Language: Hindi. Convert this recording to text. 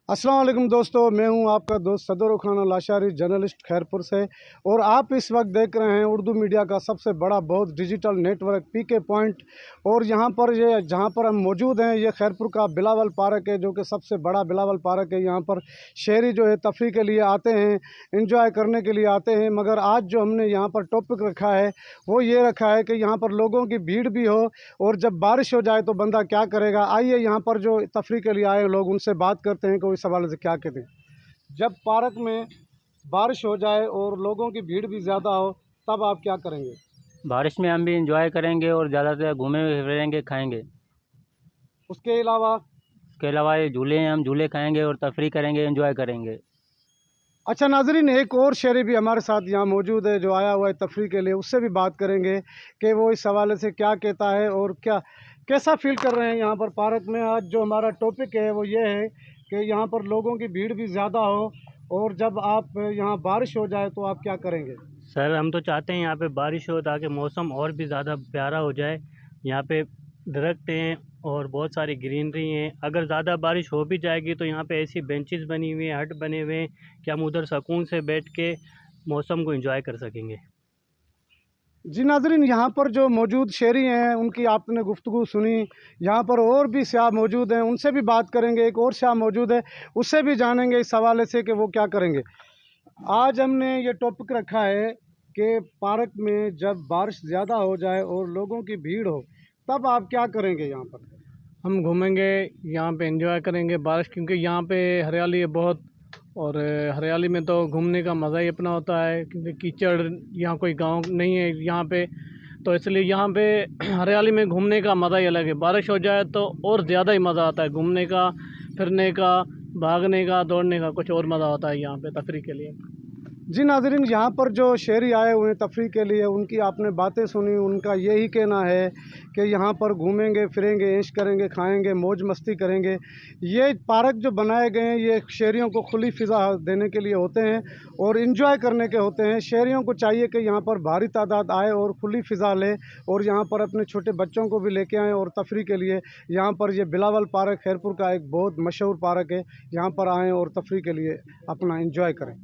अस्सलाम वालेकुम दोस्तों, मैं हूं आपका दोस्त सदर खान लाशारी जर्नलिस्ट खैरपुर से। और आप इस वक्त देख रहे हैं उर्दू मीडिया का सबसे बड़ा बहुत डिजिटल नेटवर्क पीके पॉइंट। और यहां पर ये जहां पर हम मौजूद हैं ये खैरपुर का बिलावल पार्क है, जो कि सबसे बड़ा बिलावल पार्क है। यहां पर शहरी जो है तफरी के लिए आते हैं, इंजॉय करने के लिए आते हैं। मगर आज जो हमने यहाँ पर टॉपिक रखा है वो ये रखा है कि यहाँ पर लोगों की भीड़ भी हो और जब बारिश हो जाए तो बंदा क्या करेगा। आइए यहाँ पर जो तफरी के लिए आए लोग उनसे बात करते हैं कि इस हवाले से क्या कहते हैं। जब पार्क में बारिश हो जाए और लोगों की भीड़ भी ज़्यादा हो तब आप क्या करेंगे? बारिश में हम भी इंजॉय करेंगे और ज़्यादातर घूमे फिरेंगे, खाएंगे। उसके अलावा उसके अलावा ये झूले हैं, हम झूले खाएंगे और तफरी करेंगे, इंजॉय करेंगे। अच्छा नाजरीन, एक और शहरी भी हमारे साथ यहाँ मौजूद है जो आया हुआ है तफरी के लिए। उससे भी बात करेंगे कि वो इस हवाले से क्या कहता है और क्या कैसा फील कर रहे हैं यहाँ पर पार्क में। आज जो हमारा टॉपिक है वो ये है कि यहाँ पर लोगों की भीड़ भी ज़्यादा हो और जब आप यहाँ बारिश हो जाए तो आप क्या करेंगे? सर, हम तो चाहते हैं यहाँ पे बारिश हो ताकि मौसम और भी ज़्यादा प्यारा हो जाए। यहाँ पे दरख्त हैं और बहुत सारी ग्रीनरी हैं। अगर ज़्यादा बारिश हो भी जाएगी तो यहाँ पे ऐसी बेंचेस बनी हुई हैं, हट बने हुए हैं कि हम उधर सुकून से बैठ के मौसम को एंजॉय कर सकेंगे। जी नाजरीन, यहाँ पर जो मौजूद शहरी हैं उनकी आपने गुफ्तगू सुनी। यहाँ पर और भी स्याह मौजूद हैं, उनसे भी बात करेंगे। एक और स्याह मौजूद है, उससे भी जानेंगे इस हवाले से कि वो क्या करेंगे। आज हमने ये टॉपिक रखा है कि पार्क में जब बारिश ज़्यादा हो जाए और लोगों की भीड़ हो तब आप क्या करेंगे यहाँ पर? हम घूमेंगे, यहाँ पे एंजॉय करेंगे बारिश, क्योंकि यहाँ पे हरियाली है बहुत। और हरियाली में तो घूमने का मज़ा ही अपना होता है, क्योंकि कीचड़ यहाँ कोई गांव नहीं है यहाँ पे, तो इसलिए यहाँ पे हरियाली में घूमने का मज़ा ही अलग है। बारिश हो जाए तो और ज़्यादा ही मज़ा आता है घूमने का, फिरने का, भागने का, दौड़ने का, कुछ और मज़ा होता है यहाँ पे तफरी के लिए। जी नाज़रीन, यहाँ पर जो शहरी आए हुए हैं तफरी के लिए उनकी आपने बातें सुनी। उनका यही कहना है कि यहाँ पर घूमेंगे फिरेंगे, ऐश करेंगे, खाएंगे, मौज मस्ती करेंगे। ये पार्क जो बनाए गए हैं ये शहरियों को खुली फ़िज़ा देने के लिए होते हैं और इन्जॉय करने के होते हैं। शहरियों को चाहिए कि यहाँ पर भारी तादाद आए और खुली फ़िज़ा लें और यहाँ पर अपने छोटे बच्चों को भी लेके आएँ और तफरी के लिए यहाँ पर ये बिलावल पार्क खैरपुर का एक बहुत मशहूर पार्क है। यहाँ पर आएँ और तफरी के लिए अपना इन्जॉय करें।